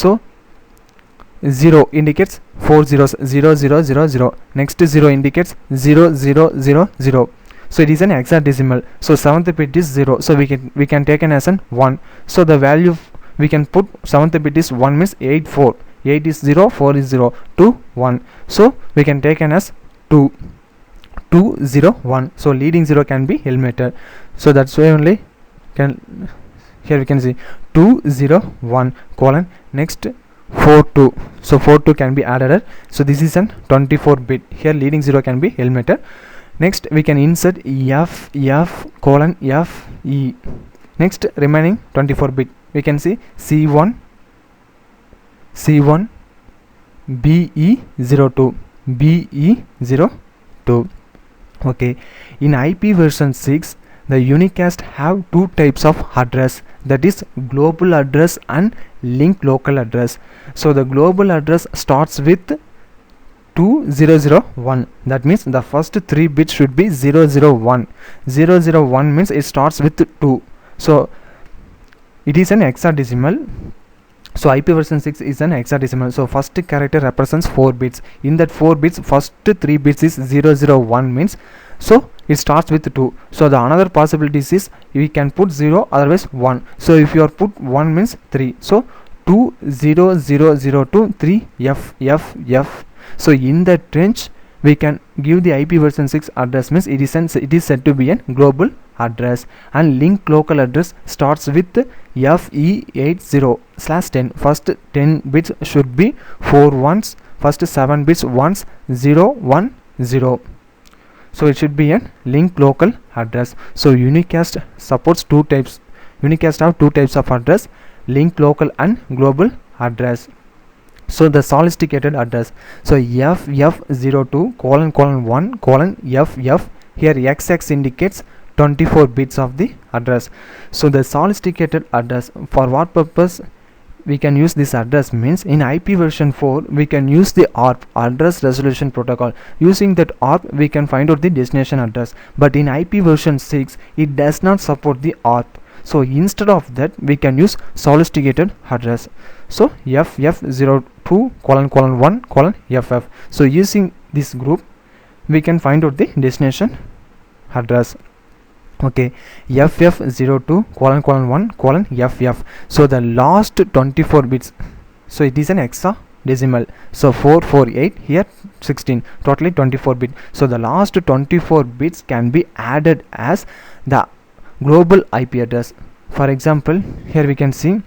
So 0 indicates 4 zeros, 0 0 0 0. Next 0 indicates 0 0 0 0. So it is an hexadecimal. So 7th bit is 0. So we can take an as an 1. So the value we can put 7th bit is 1 means 8 4. 8 is 0, 4 is 0, 2 1. So we can take an as 2 2 0 1. So leading 0 can be eliminated. So that's why only can here we can see 2 0 1 colon next 4 2. So 4 2 can be added. So this is an 24 bit. Here leading 0 can be eliminated. Next we can insert f colon f e. Next remaining 24 bit we can see c1 be02 be02. Okay, in IP version 6 the unicast have two types of address, that is global address and link local address. So the global address starts with 2001. That means the first 3 bits should be 001. 001 means it starts with 2. So it is an hexadecimal. So IP version 6 is an hexadecimal. So first character represents 4 bits. In that 4 bits, first 3 bits is 001 means, so it starts with 2. So the another possibilities is we can put 0, otherwise 1. So if you are put 1 means 3. So 20002 3 f. So in that range we can give the IP version 6 address means it is said to be a global address, and link local address starts with FE80/10. First 10 bits should be 4 ones, first 7 bits ones, 0 1 0. So it should be a link local address. So unicast supports two types. Unicast have two types of address, link local and global address. So the sophisticated address, so ff02 colon 1 colon ff. Here xx indicates 24 bits of the address. So the sophisticated address, for what purpose we can use this address means, in IP version 4 we can use the ARP, address resolution protocol. Using that ARP we can find out the destination address, but in IP version 6 it does not support the ARP. So instead of that we can use sophisticated address. So ff02 colon 1 colon ff. So using this group we can find out the destination address. Okay, ff02 colon 1 colon ff. So the last 24 bits, so it is an hexadecimal. So 448, here 16, totally 24 bit. So the last 24 bits can be added as the global IP address. For example, here we can see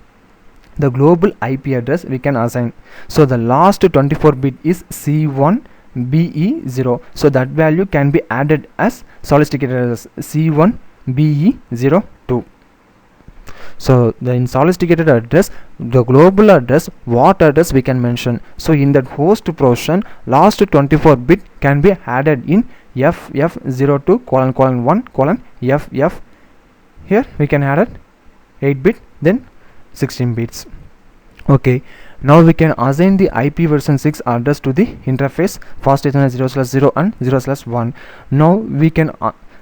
the global IP address we can assign. So the last 24 bit is C1 BE0. So that value can be added as sophisticated address C1 BE02. So in sophisticated address, the global address, what address we can mention. So in that host portion, last 24 bit can be added in ff02 colon 1 colon ff. Here we can add it 8 bit, then 16 bits. Okay, now we can assign the IP version 6 address to the interface fast Ethernet 0/0 and 0/1. Now we can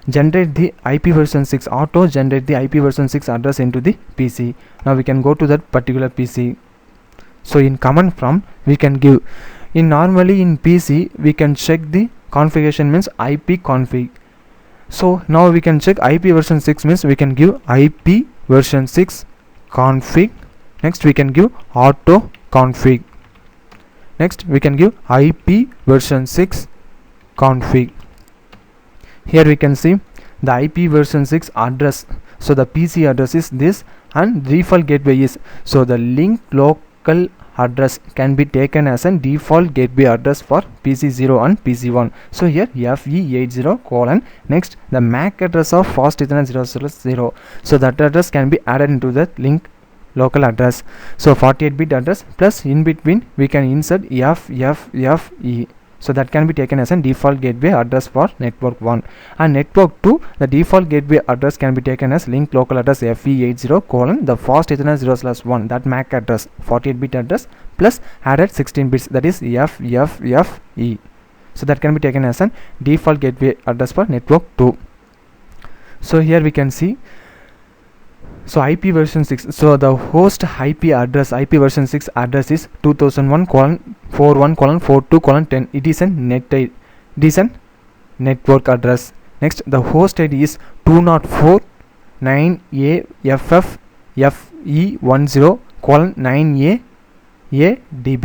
generate the IP version 6, auto generate the IP version 6 address into the PC. Now we can go to that particular PC. So in command prompt we can give, normally in PC we can check the configuration means IP config. So now we can check IP version 6 means we can give IP version 6 config. Next we can give auto config. Next we can give IP version 6 config. Here we can see the IP version 6 address. So the PC address is this and default gateway is, so the link local address can be taken as a default gateway address for PC0 and PC1. So here FE80 colon, next the MAC address of fast Ethernet 0/0. So that address can be added into the link local address. So 48-bit address plus in between we can insert FFFE. So that can be taken as a default gateway address for network 1, and network 2 the default gateway address can be taken as link local address FE80 colon the fast Ethernet 0/1, that MAC address 48-bit address plus added 16 bits, that is FFFE. So that can be taken as a default gateway address for network 2. So here we can see So IP version 6, so the host IP version 6 address is 2001:41:42:10. It is a network address. Next, the host ID is 204.9AFFFE10:9ADB.